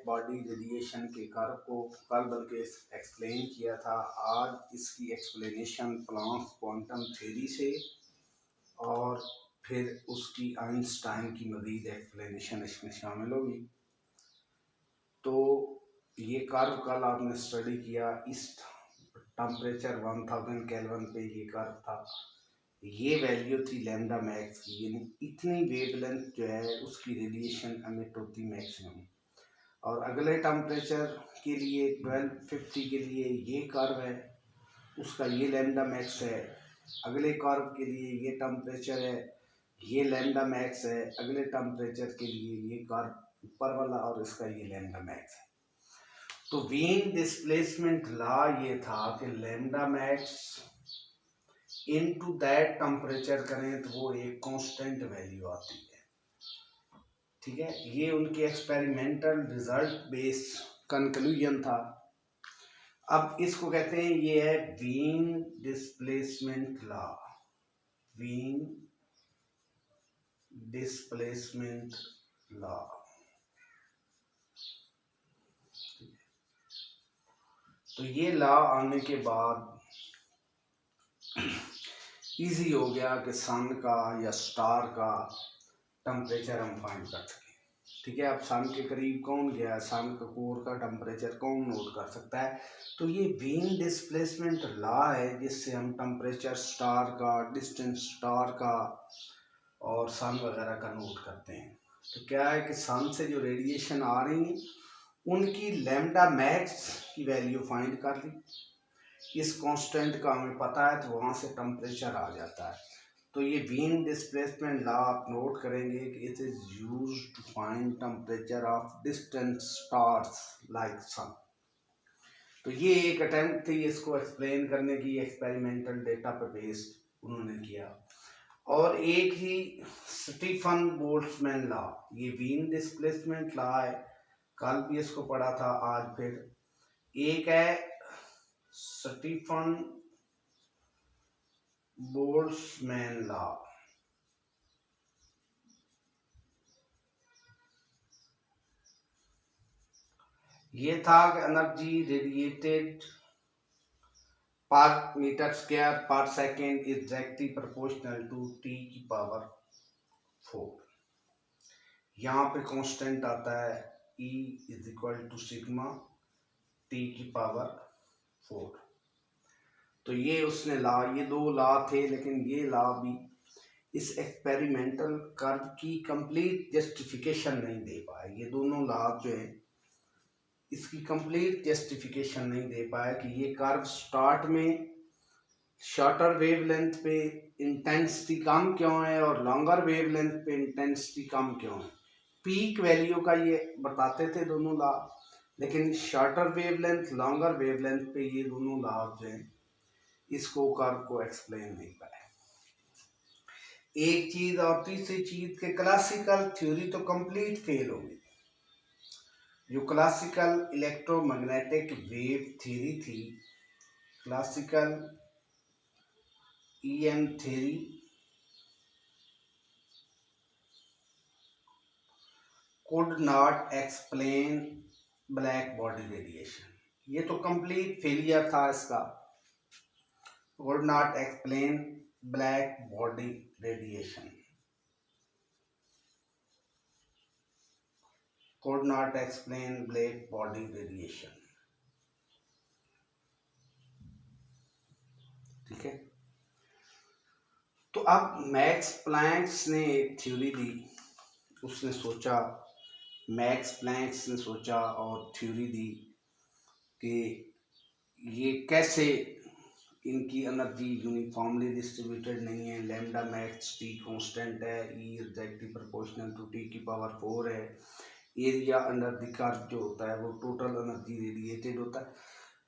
Body radiation के curve को कल बल्कि एक्सप्लेन किया था। आज इसकी एक्सप्लेनेशन प्लैंक्स क्वांटम थ्योरी से और फिर उसकी आइंस्टाइन की मज़ीद एक्सप्लेनेशन इसमें शामिल होगी। तो ये कर्व कल आपने स्टडी किया, इस टेम्परेचर 1000 केल्विन पे ये कर्व था। ये वैल्यू थी लैम्डा मैक्स की, यानी इतनी वेवलेंथ जो है उसकी रेडिएशन एमिट होती मैक्सिमम। और अगले टेम्परेचर के लिए 1250 के लिए ये कर्व है, उसका ये लैम्डा मैक्स है। अगले कर्व के लिए ये टेम्परेचर है, ये लैम्डा मैक्स है। अगले टेम्परेचर के लिए ये कर्व ऊपर वाला और इसका ये लैम्डा मैक्स है। तो वीन डिस्प्लेसमेंट लॉ ये था कि lambda max into that temperature करें तो वो एक कांस्टेंट वैल्यू आती है। ठीक है, ये उनके एक्सपेरिमेंटल रिजल्ट बेस्ड कंक्लूजन था। अब इसको कहते हैं, ये है Wien displacement law. Wien displacement law. तो ये लॉ आने के बाद इजी हो गया कि सन का या स्टार का टेम्परेचर हम फाइंड कर सकें। ठीक है, अब सन के करीब कौन गया, सन का कोर का टेम्परेचर कौन नोट कर सकता है। तो ये वीन डिस्प्लेसमेंट लॉ है जिससे हम टेम्परेचर स्टार का, डिस्टेंस स्टार का और सन वगैरह का नोट करते हैं। तो क्या है कि सन से जो रेडिएशन आ रही है उनकी लैम्डा मैक्स की वैल्यू फाइंड कर ली, इस कांस्टेंट का हमें पता है तो वहाँ से टेम्परेचर आ जाता है। तो ये वीन डिस्प्लेसमेंट लॉ आप नोट करेंगे कि it is used to find temperature of distant stars like sun. तो ये एक अटेम्प्ट थी इसको एक्सप्लेन करने की, एक्सपेरिमेंटल डेटा पे बेस्ड उन्होंने किया। और एक ही स्टीफन बोल्ट्जमैन लॉ, ये वीन डिस्प्लेसमेंट लॉ है, कल भी इसको पढ़ा था, आज फिर एक है स्टीफन बोल्ट्जमैन लॉ। ये था कि energy radiated per metre square per second is directly proportional to T की पावर 4। यहाँ पे कांस्टेंट आता है E is equal to sigma T की पावर 4। तो ये उसने लॉ, ये दो लॉ थे, लेकिन ये लॉ भी इस एक्सपेरिमेंटल कर्व की कंप्लीट जस्टिफिकेशन नहीं दे पाए। ये दोनों लॉ जो है इसकी कंप्लीट जस्टिफिकेशन नहीं दे पाया कि ये कर्व स्टार्ट में शॉर्टर वेवलेंथ पे इंटेंसिटी कम क्यों है और लॉन्गर वेवलेंथ पे इंटेंसिटी कम क्यों है। पीक वैल्यू का ये बताते थे दोनों लॉ, लेकिन शॉर्टर वेवलेंथ, लॉन्गर वेवलेंथ पे ये दोनों लॉ जो है इसको कर्व को एक्सप्लेन नहीं पाए। एक चीज और तीसरी चीज के क्लासिकल थ्योरी तो कंप्लीट फेल हो गई। जो क्लासिकल इलेक्ट्रोमैग्नेटिक वेव थ्योरी थी, classical EM theory, could not explain black body radiation. ये तो कंप्लीट फेलियर था इसका। could not explain black body radiation, could not explain black body radiation. ठीक है, तो अब मैक्स प्लैंक्स ने एक थ्योरी दी, उसने सोचा, मैक्स प्लैंक्स ने सोचा और थ्योरी दी कि ये कैसे इनकी एनर्जी यूनिफॉर्मली डिस्ट्रीब्यूटेड नहीं है। लैम्डा मैक्स टी कांस्टेंट है, E is directly proportional to T की पावर 4 है। एरिया अंडर द कर्व जो होता है वो टोटल एनर्जी रेडिएटेड होता है।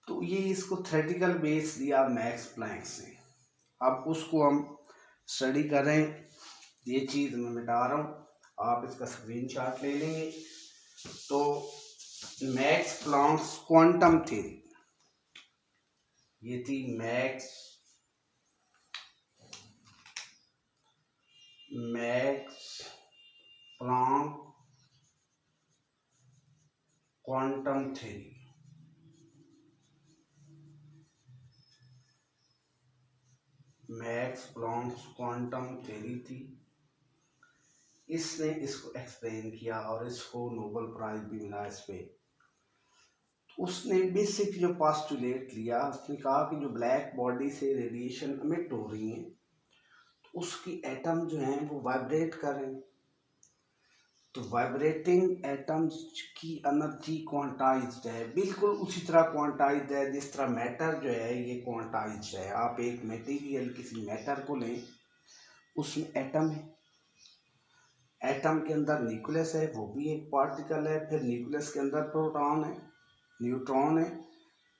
तो ये इसको थ्योरेटिकल बेस दिया मैक्स प्लैंक्स ने। अब उसको हम स्टडी कर रहे हैं। ये चीज़ मैं मिटा रहा हूँ, आप इसका स्क्रीनशॉट ले लेंगे। तो मैक्स प्लैंक्स क्वांटम थ्योरी, ये थी Max Planck quantum theory, Max Planck quantum theory थी। इसने इसको एक्सप्लेन किया और इसको नोबेल प्राइज भी मिला इस पे। उसने बेसिक जो पास्टुलेट लिया, उसने कहा कि जो ब्लैक बॉडी से रेडिएशन एमिट हो रही है तो उसकी एटम जो हैं वो वाइब्रेट कर रहे हैं। तो वाइब्रेटिंग एटम्स की एनर्जी क्वांटाइज्ड है, बिल्कुल उसी तरह क्वांटाइज्ड है जिस तरह मैटर जो है ये क्वांटाइज्ड है। आप एक मटेरियल किसी मैटर को लें, उसमें एटम है, एटम के अंदर न्यूक्लियस है, वो भी एक पार्टिकल है, फिर न्यूक्लियस के अंदर प्रोटॉन है, न्यूट्रॉन है,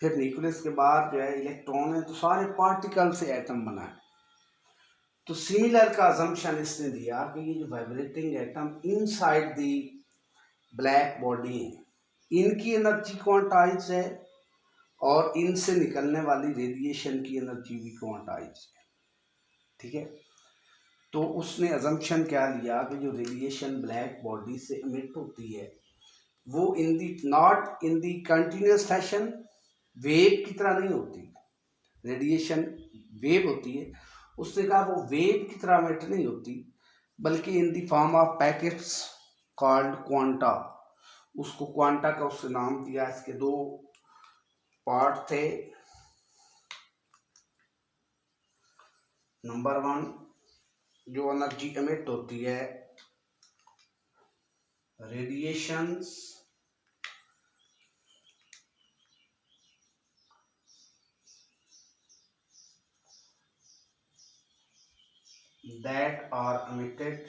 फिर न्यूक्लियस के बाहर जो है इलेक्ट्रॉन है। तो सारे पार्टिकल से एटम बना है। तो सिमिलर का अजम्पशन इसने दिया कि ये जो vibrating atom inside the black body है, इनकी एनर्जी क्वांटाइज है और इनसे निकलने वाली रेडिएशन की एनर्जी भी क्वांटाइज है। ठीक है, तो उसने अजम्पशन क्या लिया कि जो रेडिएशन ब्लैक बॉडी से एमिट होती है वो in the not in the continuous fashion, wave की तरह नहीं होती। रेडिएशन वेव होती है, उसने कहा वो वेव की तरह एमिट नहीं होती, बल्कि in the form of packets called quanta. उसको क्वांटा का उससे नाम दिया। इसके दो पार्ट थे। नंबर 1, जो एनर्जी एमिट होती है radiations that are emitted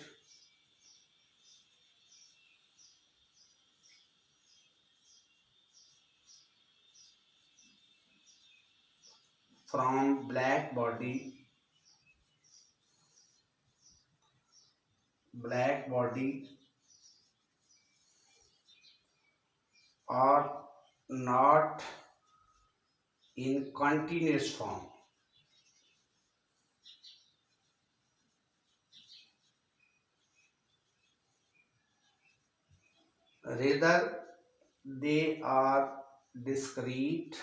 from black body are not in continuous form, rather they are discrete,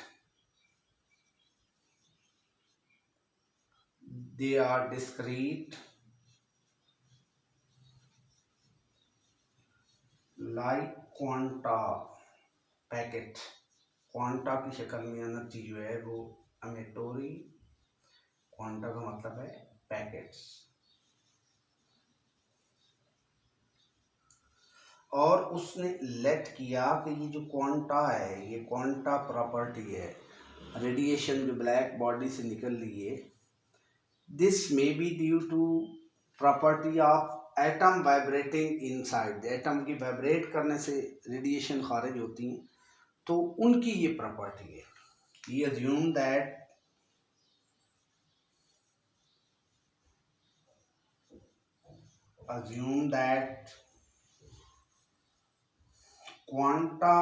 like quanta packet. Quanta की शक्ल में एनर्जी जो है वो एमिटोरी, क्वांटा का मतलब है पैकेट्स। और उसने लेट किया कि ये जो क्वांटा है, ये क्वांटा प्रॉपर्टी है, रेडिएशन जो ब्लैक बॉडी से निकल रही है, this may be due to property of atom vibrating inside. Atom की वाइब्रेट करने से रेडिएशन खारिज होती हैं, तो उनकी ये प्रॉपर्टी है। ये assume that quanta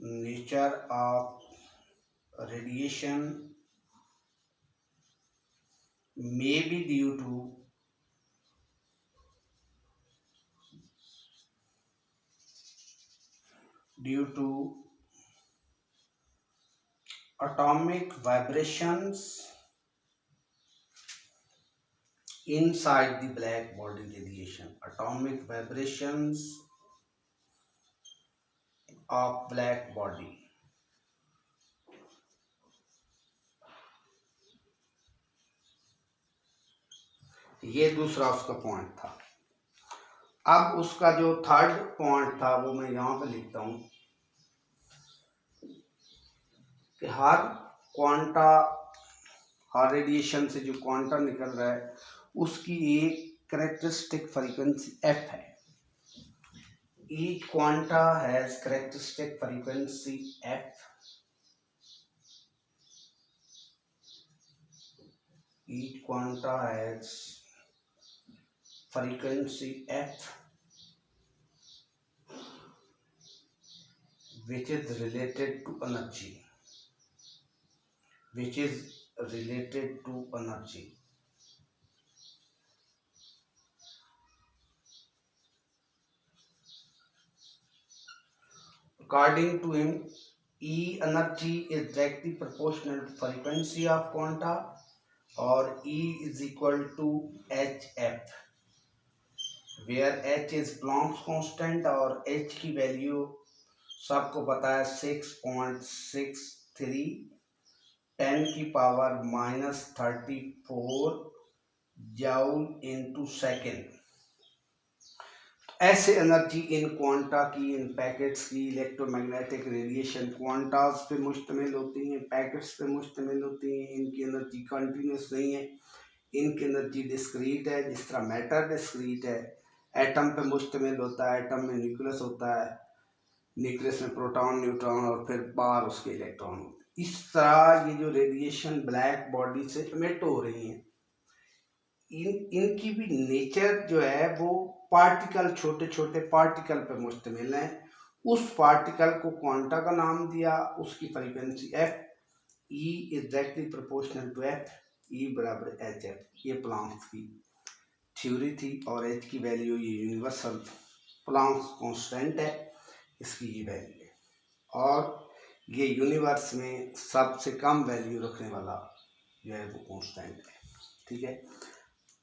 nature of radiation may be due to atomic vibrations inside the black body radiation, atomic vibrations of black body। ये दूसरा उसका पॉइंट था। अब उसका जो थर्ड पॉइंट था वो मैं यहाँ पे लिखता हूँ कि हर रेडिएशन से जो क्वांटा निकल रहा है उसकी एक कैरेक्टरिस्टिक फ्रीक्वेंसी एफ है। Each quanta has characteristic frequency f. Each quanta has frequency f, which is related to energy. According to him, E energy is directly proportional to frequency of quanta, or E is equal to hf, where h is Planck's constant और h की value सबको पता है 6.63 10⁻34 joule into second. ऐसे energy in quanta की, इन packets की electromagnetic radiation Qantas पे मुश्तमिल होती हैं, पैकेट्स पे मुश्तमिल होती हैं। इनकी एनर्जी कंटिन्यूस नहीं है, इनकी एनर्जी डिस्क्रीट है। जिस तरह मैटर डिस्क्रीट है, एटम पे मुश्तमिल होता है, एटम में न्यूक्लियस होता है, न्यूक्लियस में प्रोटॉन न्यूट्रॉन और फिर बाहर उसके इलेक्ट्रॉन। इस तरह ये जो रेडिएशन ब्लैक बॉडी से इमिट हो रही हैं, इनकी भी नेचर जो है वो पार्टिकल, छोटे छोटे पार्टिकल पर मुश्तमिल हैं। उस पार्टिकल को क्वांटा का नाम दिया, उसकी frequency F, E is directly proportional to F, E बराबर एच एफ। ये प्लांक्स की थ्योरी थी और एच की वैल्यू ये यूनिवर्सल प्लांक्स कांस्टेंट है, इसकी ये वैल्यू है। और ये यूनिवर्स में सबसे कम वैल्यू रखने वाला जो है वो कांस्टेंट है। ठीक है,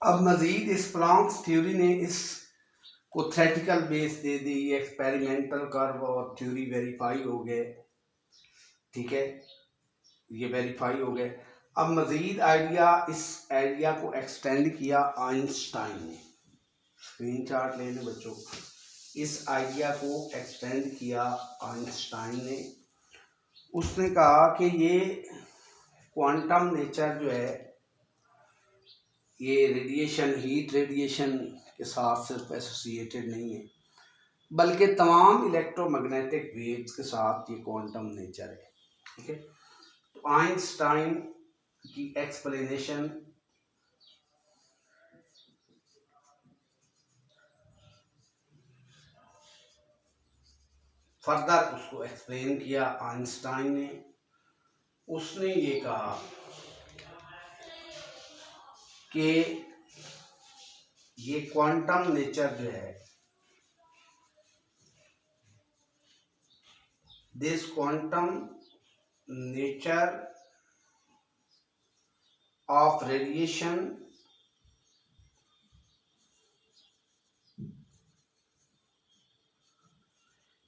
अब मज़ीद इस प्लांक्स थ्योरी ने इसको थ्योरेटिकल बेस दे दी, एक्सपेरिमेंटल कर्व और थ्योरी वेरीफाई हो गए। ठीक है, ये वेरीफाई हो गए। अब मज़ीद आइडिया, इस आइडिया को एक्सटेंड किया आइंस्टाइन ने। स्क्रीन शॉट ले लें बच्चों। इस आइडिया को एक्सटेंड किया आइंस्टाइन ने। उसने कहा कि ये क्वांटम नेचर जो है, ये रेडिएशन, हीट रेडिएशन के साथ सिर्फ एसोसिएटेड नहीं है, बल्कि तमाम इलेक्ट्रोमैग्नेटिक वेव्स के साथ ये क्वांटम नेचर है। ठीक है, तो आइंस्टाइन की एक्सप्लेनेशन फर्दर उसको एक्सप्लेन किया आइंस्टाइन ने। उसने ये कहा कि ये क्वांटम नेचर जो है, this quantum nature of radiation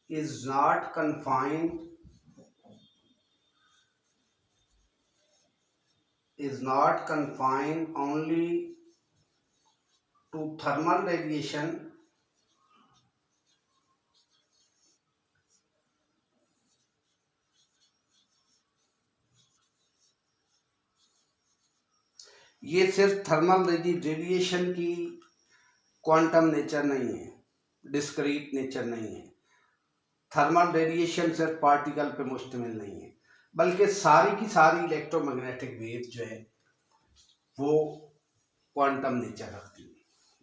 is not confined only to thermal radiation, ये सिर्फ थर्मल रेडिएशन की क्वांटम नेचर नहीं है, डिस्क्रीट नेचर नहीं है। थर्मल रेडिएशन सिर्फ पार्टिकल पे मुश्तमिल नहीं है, बल्कि सारी की सारी इलेक्ट्रोमैग्नेटिक वेव जो है वो क्वांटम नेचर रखती है।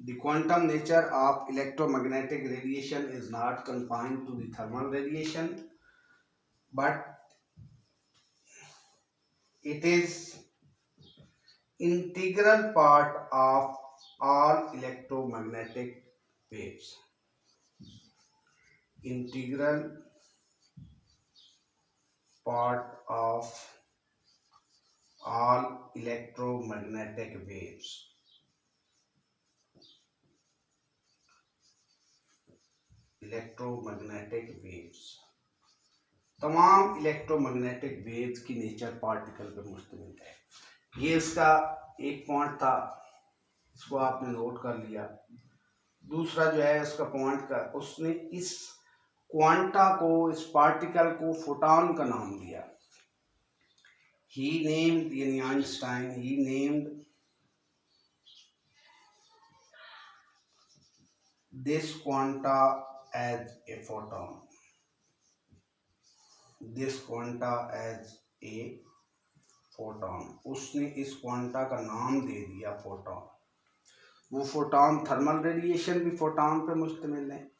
The quantum nature of electromagnetic radiation is not confined to the thermal radiation, but it is integral part of all electromagnetic waves. Integral part of all electromagnetic waves. Electromagnetic waves, तमाम electromagnetic waves की nature particle पर मुश्तमिल है। ये इसका एक point था, इसको आपने नोट कर लिया। दूसरा जो है उसका पॉइंट का, उसने इस क्वांटा को, इस पार्टिकल को फोटॉन का नाम दिया। ही नेम्ड, यानी Einstein, he named this quanta as a photon, this quanta as a photon. उसने इस क्वांटा का नाम दे दिया फोटॉन। वो फोटॉन, थर्मल रेडिएशन भी फोटॉन पे मुश्तमिल है,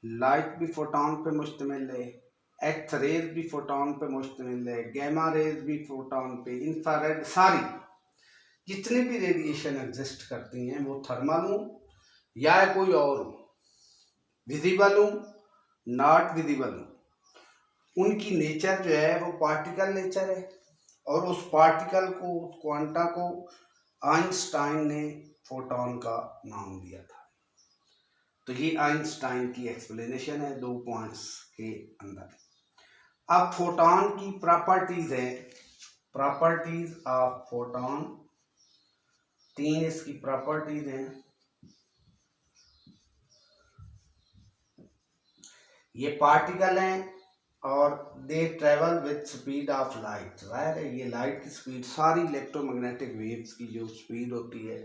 लाइट भी फोटॉन पे मुश्तमिल है, एक्स रेज भी फोटॉन पे मुश्तमिल है, गैमा रेज भी फोटॉन पे, इंफ्रारेड, सारी जितनी भी रेडिएशन एग्जिस्ट करती हैं वो थर्मल हो या कोई और हो, विजिबल हो, नॉट विजिबल हो, उनकी नेचर जो है वो पार्टिकल नेचर है, और उस पार्टिकल को, उस क्वांटा को आइंस्टाइन ने फोटोन का नाम दिया था। तो ये आइंस्टाइन की एक्सप्लेनेशन है 2 पॉइंट्स के अंदर। अब फोटोन की प्रॉपर्टीज है, प्रॉपर्टीज ऑफ फोटोन, 3 इसकी प्रॉपर्टीज हैं। ये पार्टिकल हैं और दे travel with speed of light. जाहिर है ये लाइट की स्पीड, सारी इलेक्ट्रोमैग्नेटिक वेव्स की जो स्पीड होती है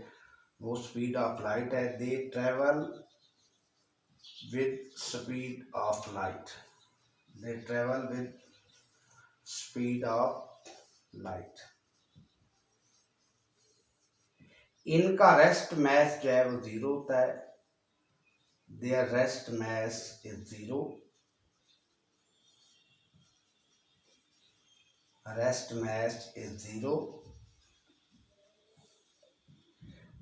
वो स्पीड ऑफ लाइट है। They travel with speed of light, they travel with speed of light. इनका रेस्ट मास जो है वो 0 होता है। Their rest mass is 0, rest mass is 0.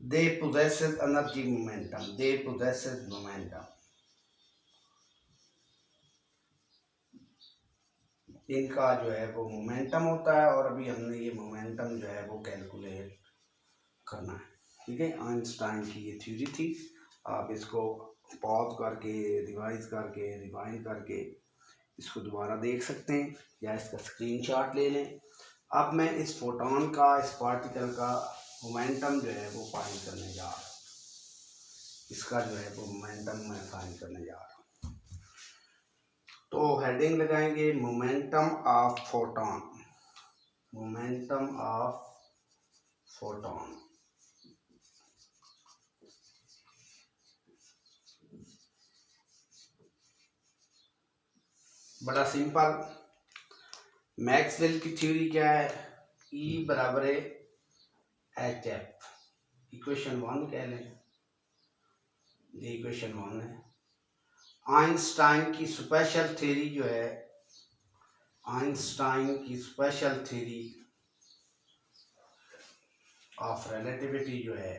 They possesses energy momentum, they possesses momentum. इनका जो है वो मोमेंटम होता है, और अभी हमने ये मोमेंटम जो है वो कैलकुलेट करना है। ठीक है, आइंस्टाइन की ये थ्योरी थी। आप इसको पॉज करके, रिवाइज करके, रिवाइंड करके इसको दोबारा देख सकते हैं, या इसका स्क्रीनशॉट ले लें। अब मैं इस फोटोन का, इस पार्टिकल का मोमेंटम जो है वो फाइंड करने जा रहा हूँ। इसका जो है वो मोमेंटम मैं फाइंड करने जा रहा हूँ। तो हेडिंग लगाएंगे momentum of photon, momentum of photon. बड़ा सिंपल, मैक्सवेल की थ्योरी क्या है? E बराबर है HF, इक्वेशन 1 कह लें, ये इक्वेशन 1 है। आइंस्टाइन की स्पेशल थ्योरी जो है, आइंस्टाइन की स्पेशल थ्योरी ऑफ रिलेटिविटी जो है,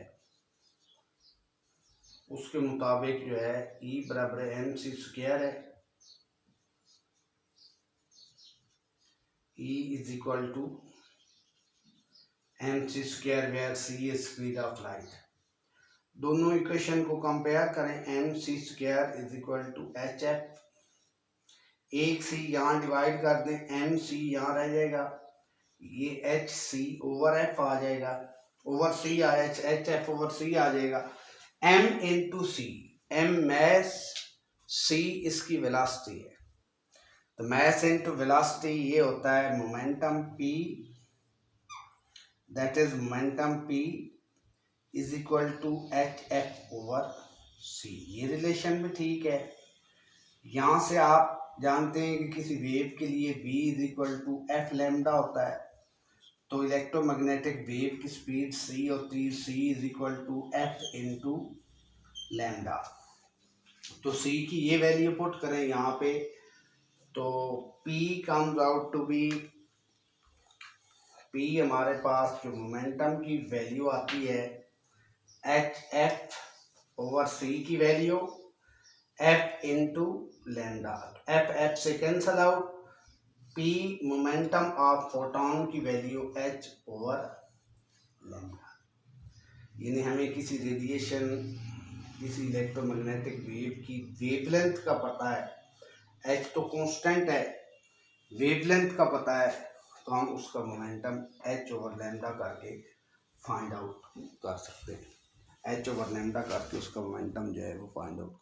उसके मुताबिक जो है E बराबर है mc² है। E is equal to mc², where c is speed of light। दोनों इक्वेशन को कंपेयर करें, mc² is equal to hf। एक c यहाँ डिवाइड कर दें, mc यहाँ रह जाएगा, ये hc ओवर f आ जाएगा, ओवर c आया, hf ओवर c आ जाएगा। m into c, m mass, c इसकी वेलोसिटी है। तो मैस इनटू वेलोसिटी ये होता है momentum p, that is momentum p is equal to hf over c। ये रिलेशन भी ठीक है। यहाँ से आप जानते हैं कि किसी वेव के लिए v is equal to f lambda होता है, तो इलेक्ट्रोमैग्नेटिक वेव की स्पीड c होती है, c is equal to f into lambda. तो c की ये वैल्यू पुट करें यहाँ पे, तो P comes out to be, P हमारे पास जो मोमेंटम की वैल्यू आती है HF ओवर C की value F into lambda, F से cancel out, P momentum of photon की वैल्यू H ओवर लैम्डा। यानी हमें किसी रेडिएशन, किसी इलेक्ट्रोमैग्नेटिक वेव की वेवलेंथ का पता है, h तो कांस्टेंट है, वेवलेंथ का पता है, तो हम उसका मोमेंटम h ओवर लैम्डा करके फाइंड आउट कर सकते हैं। h ओवर लैम्डा करके उसका मोमेंटम जो है वो फाइंड आउट